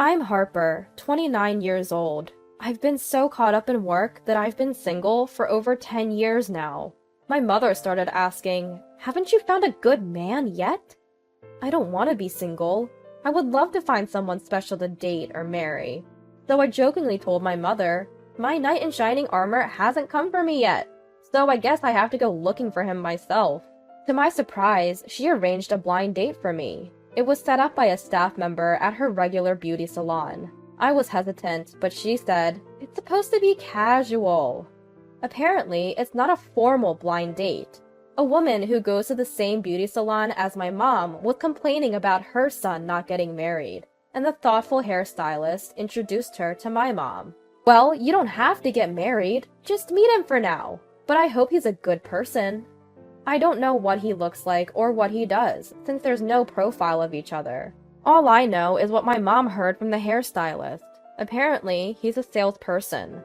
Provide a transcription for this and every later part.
I'm Harper, 29 years old. I've been so caught up in work that I've been single for over 10 years now. My mother started asking, "Haven't you found a good man yet?" I don't want to be single. I would love to find someone special to date or marry. So I jokingly told my mother, "My knight in shining armor hasn't come for me yet, so I guess I have to go looking for him myself." To my surprise, she arranged a blind date for me. It was set up by a staff member at her regular beauty salon. I was hesitant, but she said, "It's supposed to be casual." Apparently, it's not a formal blind date. A woman who goes to the same beauty salon as my mom was complaining about her son not getting married, and the thoughtful hairstylist introduced her to my mom. "Well, you don't have to get married, just meet him for now, but I hope he's a good person." I don't know what he looks like or what he does, since there's no profile of each other. All I know is what my mom heard from the hairstylist. Apparently, he's a salesperson.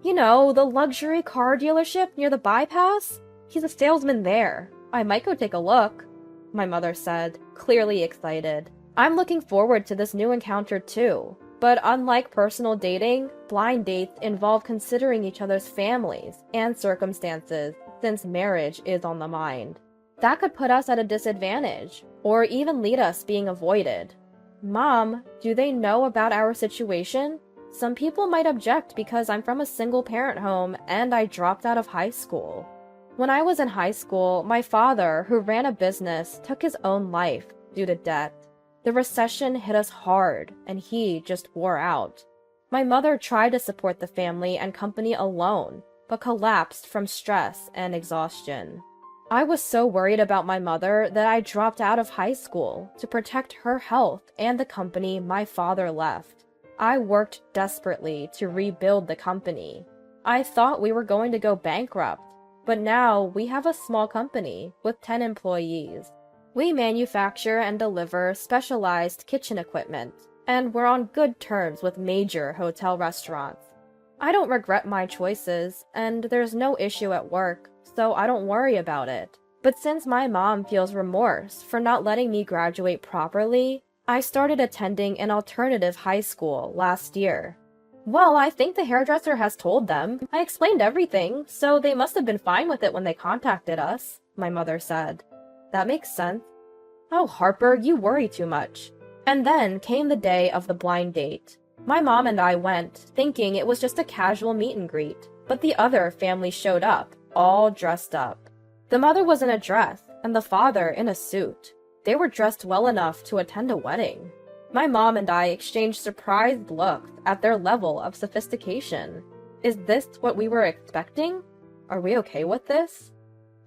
You know, the luxury car dealership near the bypass? He's a salesman there. I might go take a look, my mother said, clearly excited. I'm looking forward to this new encounter too. But unlike personal dating, blind dates involve considering each other's families and circumstances, since marriage is on the mind. That could put us at a disadvantage, or even lead us being avoided. Mom, do they know about our situation? Some people might object because I'm from a single-parent home and I dropped out of high school. When I was in high school, my father, who ran a business, took his own life due to debt. The recession hit us hard, and he just wore out. My mother tried to support the family and company alone, but collapsed from stress and exhaustion. I was so worried about my mother that I dropped out of high school to protect her health and the company my father left. I worked desperately to rebuild the company. I thought we were going to go bankrupt, but now we have a small company with 10 employees. We manufacture and deliver specialized kitchen equipment, and we're on good terms with major hotel restaurants. I don't regret my choices, and there's no issue at work, so I don't worry about it. But since my mom feels remorse for not letting me graduate properly, I started attending an alternative high school last year. Well, I think the hairdresser has told them. I explained everything, so they must have been fine with it when they contacted us, my mother said. That makes sense. Oh, Harper, you worry too much. And then came the day of the blind date. My mom and I went, thinking it was just a casual meet and greet, but the other family showed up, all dressed up. The mother was in a dress, and the father in a suit. They were dressed well enough to attend a wedding. My mom and I exchanged surprised looks at their level of sophistication. Is this what we were expecting? Are we okay with this?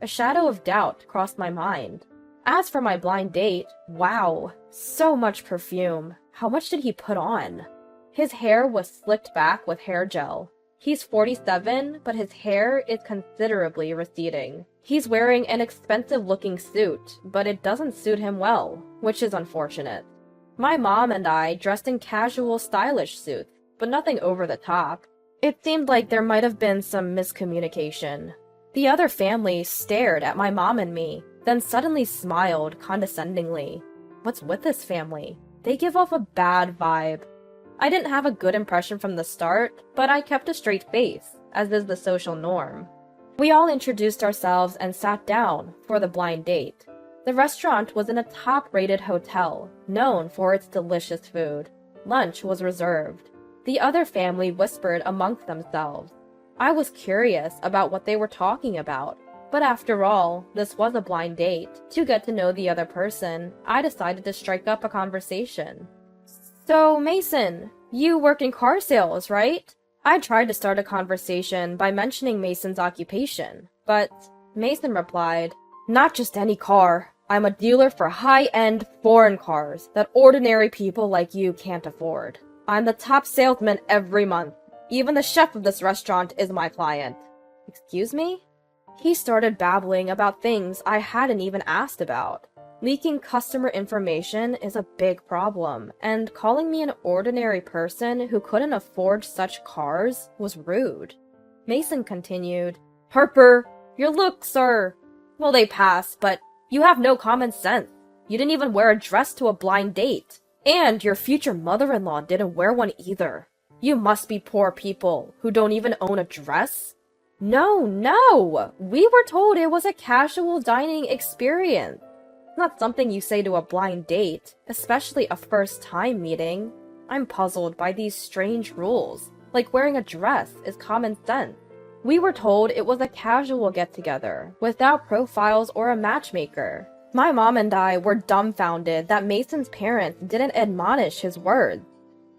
A shadow of doubt crossed my mind. As for my blind date, wow, so much perfume. How much did he put on? His hair was slicked back with hair gel. He's 47, but his hair is considerably receding. He's wearing an expensive-looking suit, but it doesn't suit him well, which is unfortunate. My mom and I dressed in casual, stylish suits, but nothing over the top. It seemed like there might have been some miscommunication. The other family stared at my mom and me, then suddenly smiled condescendingly. What's with this family? They give off a bad vibe. I didn't have a good impression from the start, but I kept a straight face, as is the social norm. We all introduced ourselves and sat down for the blind date. The restaurant was in a top-rated hotel, known for its delicious food. Lunch was reserved. The other family whispered amongst themselves. I was curious about what they were talking about, but after all, this was a blind date. To get to know the other person, I decided to strike up a conversation. "So, Mason, you work in car sales, right?" I tried to start a conversation by mentioning Mason's occupation, but Mason replied, "Not just any car. I'm a dealer for high-end foreign cars that ordinary people like you can't afford. I'm the top salesman every month. Even the chef of this restaurant is my client." Excuse me? He started babbling about things I hadn't even asked about. Leaking customer information is a big problem, and calling me an ordinary person who couldn't afford such cars was rude. Mason continued, "Harper, your looks are... well, they pass, but you have no common sense. You didn't even wear a dress to a blind date. And your future mother-in-law didn't wear one either. You must be poor people who don't even own a dress. No! We were told it was a casual dining experience. Not something you say to a blind date, especially a first-time meeting. I'm puzzled by these strange rules, like wearing a dress is common sense. We were told it was a casual get-together, without profiles or a matchmaker. My mom and I were dumbfounded that Mason's parents didn't admonish his words.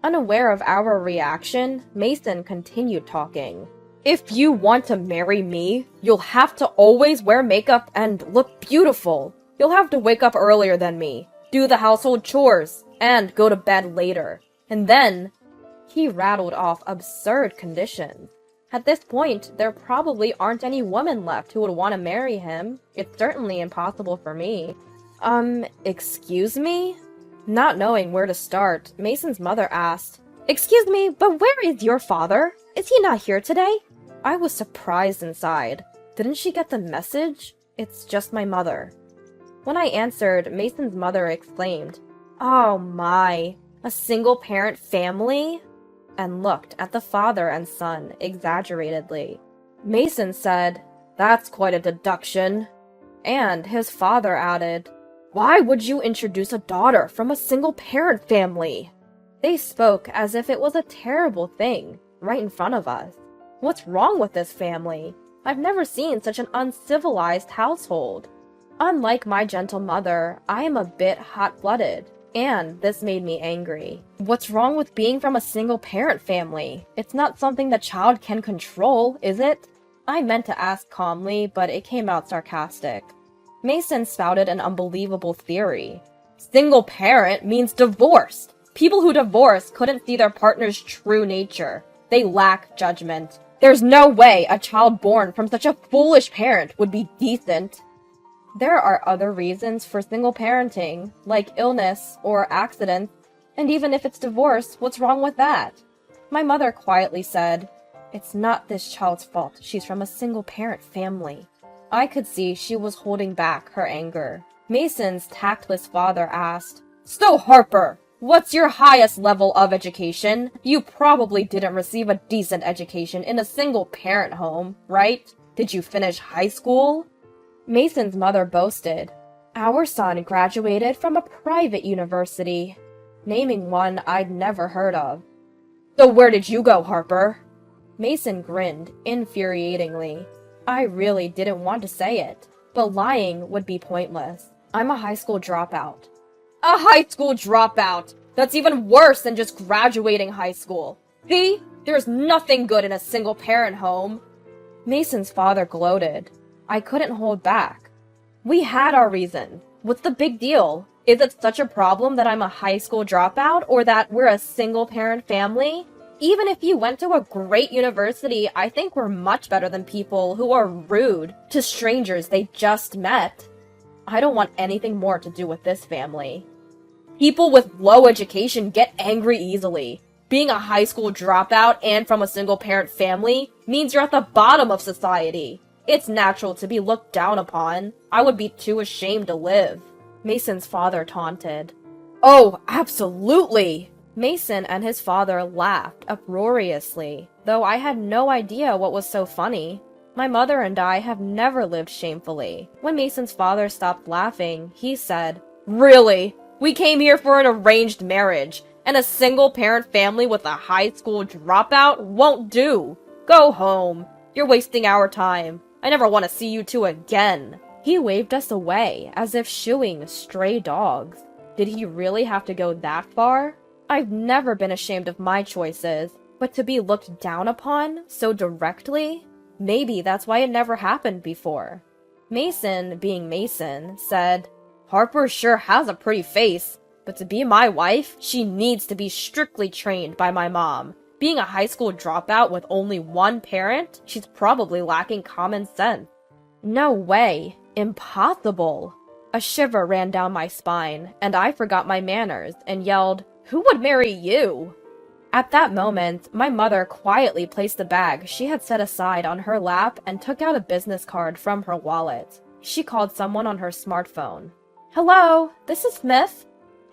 Unaware of our reaction, Mason continued talking. If you want to marry me, you'll have to always wear makeup and look beautiful. You'll have to wake up earlier than me, do the household chores, and go to bed later. And then, he rattled off absurd conditions. At this point, there probably aren't any women left who would want to marry him. It's certainly impossible for me. Excuse me? Not knowing where to start, Mason's mother asked, "Excuse me, but where is your father? Is he not here today?" I was surprised inside. Didn't she get the message? It's just my mother. When I answered, Mason's mother exclaimed, "Oh my, a single-parent family?" and looked at the father and son exaggeratedly. Mason said, "That's quite a deduction." And his father added, "Why would you introduce a daughter from a single-parent family?" They spoke as if it was a terrible thing, right in front of us. What's wrong with this family? I've never seen such an uncivilized household. Unlike my gentle mother, I am a bit hot-blooded, and this made me angry. What's wrong with being from a single-parent family? It's not something the child can control, is it? I meant to ask calmly, but it came out sarcastic. Mason spouted an unbelievable theory. Single parent means divorced. People who divorce couldn't see their partner's true nature. They lack judgment. There's no way a child born from such a foolish parent would be decent. There are other reasons for single parenting, like illness or accidents, and even if it's divorce, what's wrong with that? My mother quietly said, "It's not this child's fault. She's from a single-parent family." I could see she was holding back her anger. Mason's tactless father asked, "So Harper, what's your highest level of education? You probably didn't receive a decent education in a single-parent home, right? Did you finish high school?" Mason's mother boasted, "Our son graduated from a private university," naming one I'd never heard of. "So where did you go, Harper?" Mason grinned infuriatingly. I really didn't want to say it, but lying would be pointless. I'm a high school dropout. A high school dropout? That's even worse than just graduating high school. See? There's nothing good in a single-parent home. Mason's father gloated. I couldn't hold back. We had our reason. What's the big deal? Is it such a problem that I'm a high school dropout or that we're a single-parent family? Even if you went to a great university, I think we're much better than people who are rude to strangers they just met. I don't want anything more to do with this family. People with low education get angry easily. Being a high school dropout and from a single-parent family means you're at the bottom of society. It's natural to be looked down upon. I would be too ashamed to live. Mason's father taunted. Oh, absolutely! Mason and his father laughed uproariously, though I had no idea what was so funny. My mother and I have never lived shamefully. When Mason's father stopped laughing, he said, "Really? We came here for an arranged marriage, and a single-parent family with a high school dropout won't do. Go home. You're wasting our time. I never want to see you two again." He waved us away, as if shooing stray dogs. Did he really have to go that far? I've never been ashamed of my choices, but to be looked down upon so directly? Maybe that's why it never happened before. Mason, being Mason, said, "Harper sure has a pretty face, but to be my wife, she needs to be strictly trained by my mom. Being a high school dropout with only one parent, she's probably lacking common sense." No way. Impossible. A shiver ran down my spine, and I forgot my manners and yelled, "Who would marry you?" At that moment, my mother quietly placed the bag she had set aside on her lap and took out a business card from her wallet. She called someone on her smartphone. "Hello, this is Smith."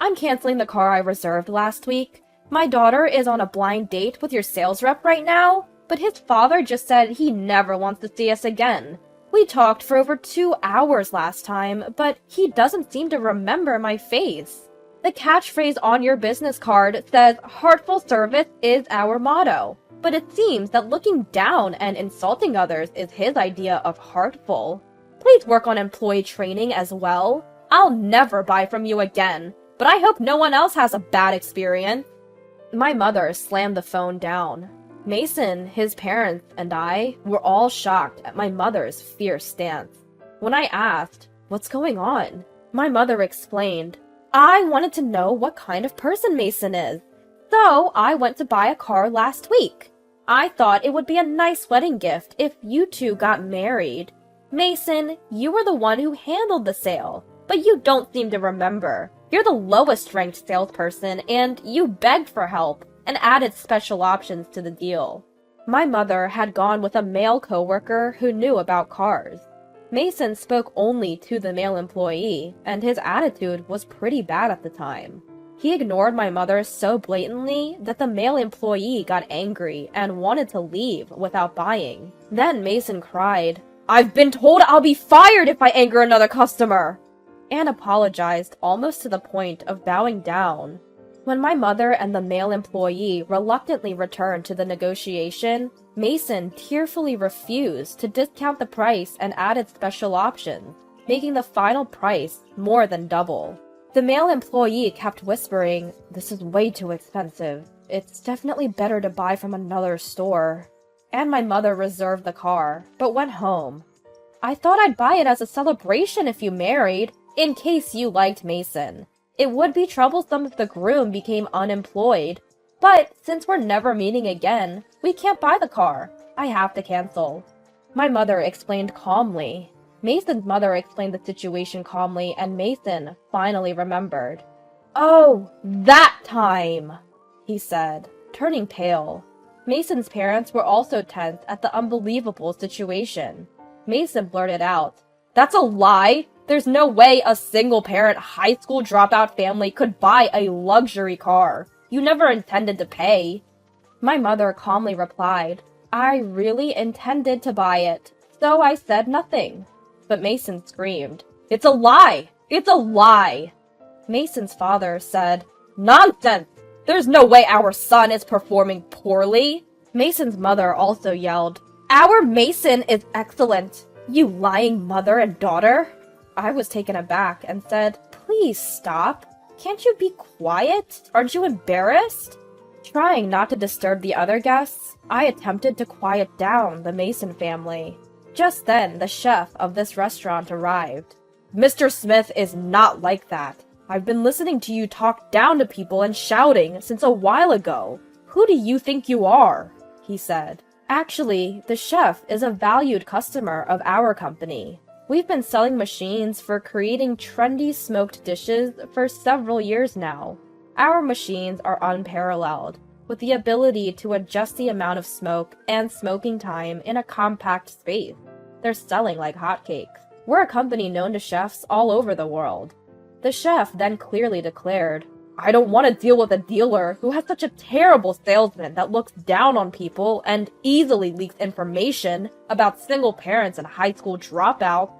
I'm canceling the car I reserved last week. My daughter is on a blind date with your sales rep right now, but his father just said he never wants to see us again. We talked for over 2 hours last time, but he doesn't seem to remember my face. The catchphrase on your business card says, "Heartful service is our motto," but it seems that looking down and insulting others is his idea of heartful. Please work on employee training as well. I'll never buy from you again, but I hope no one else has a bad experience. My mother slammed the phone down. Mason, his parents, and I were all shocked at my mother's fierce stance. When I asked, "What's going on?" my mother explained, "I wanted to know what kind of person Mason is, so I went to buy a car last week. I thought it would be a nice wedding gift if you two got married. Mason, you were the one who handled the sale, but you don't seem to remember. You're the lowest ranked salesperson, and you begged for help and added special options to the deal." My mother had gone with a male coworker who knew about cars. Mason spoke only to the male employee, and his attitude was pretty bad at the time. He ignored my mother so blatantly that the male employee got angry and wanted to leave without buying. Then Mason cried, "I've been told I'll be fired if I anger another customer!" and apologized almost to the point of bowing down. When my mother and the male employee reluctantly returned to the negotiation, Mason tearfully refused to discount the price and added special options, making the final price more than double. The male employee kept whispering, "This is way too expensive. It's definitely better to buy from another store." And my mother reserved the car, but went home. "I thought I'd buy it as a celebration if you married, in case you liked Mason. It would be troublesome if the groom became unemployed, but since we're never meeting again, we can't buy the car. I have to cancel." My mother explained calmly. Mason's mother explained the situation calmly, and Mason finally remembered. "Oh, that time," he said, turning pale. Mason's parents were also tense at the unbelievable situation. Mason blurted out, "That's a lie! There's no way a single-parent high school dropout family could buy a luxury car. You never intended to pay." My mother calmly replied, "I really intended to buy it, so I said nothing." But Mason screamed, "It's a lie! It's a lie!" Mason's father said, "Nonsense! There's no way our son is performing poorly." Mason's mother also yelled, "Our Mason is excellent, you lying mother and daughter." I was taken aback and said, "Please stop. Can't you be quiet? Aren't you embarrassed?" Trying not to disturb the other guests, I attempted to quiet down the Mason family. Just then, the chef of this restaurant arrived. "Mr. Smith is not like that. I've been listening to you talk down to people and shouting since a while ago. Who do you think you are?" he said. Actually, the chef is a valued customer of our company. We've been selling machines for creating trendy smoked dishes for several years now. Our machines are unparalleled, with the ability to adjust the amount of smoke and smoking time in a compact space. They're selling like hotcakes. We're a company known to chefs all over the world. The chef then clearly declared, "I don't want to deal with a dealer who has such a terrible salesman that looks down on people and easily leaks information about single parents and high school dropouts."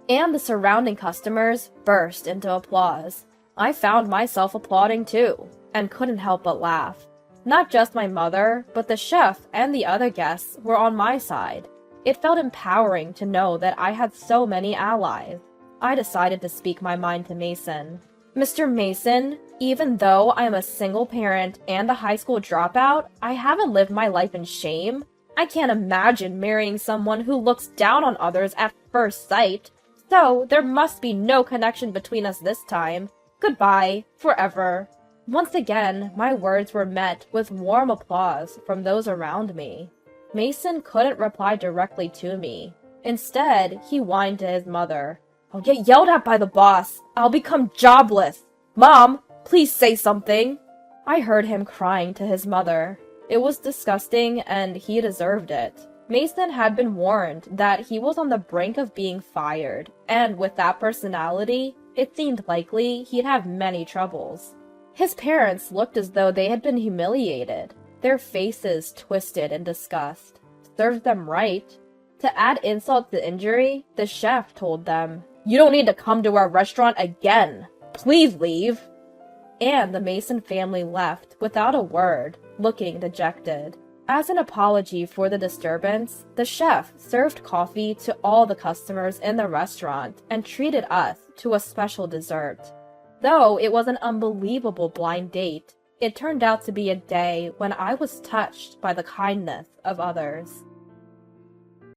And the surrounding customers burst into applause. I found myself applauding too, and couldn't help but laugh. Not just my mother, but the chef and the other guests were on my side. It felt empowering to know that I had so many allies. I decided to speak my mind to Mason. "Mr. Mason, even though I am a single parent and a high school dropout, I haven't lived my life in shame. I can't imagine marrying someone who looks down on others at first sight. So there must be no connection between us this time. Goodbye, forever." Once again, my words were met with warm applause from those around me. Mason couldn't reply directly to me. Instead, he whined to his mother, "I'll get yelled at by the boss. I'll become jobless. Mom, please say something." I heard him crying to his mother. It was disgusting, and he deserved it. Mason had been warned that he was on the brink of being fired, and with that personality, It seemed likely he'd have many troubles. His parents looked as though they had been humiliated, their faces twisted in disgust. Served them right. To add insult to injury, the chef told them, "You don't need to come to our restaurant again. Please leave." And the Mason family left without a word, looking dejected. As an apology for the disturbance, the chef served coffee to all the customers in the restaurant and treated us to a special dessert. Though it was an unbelievable blind date, it turned out to be a day when I was touched by the kindness of others.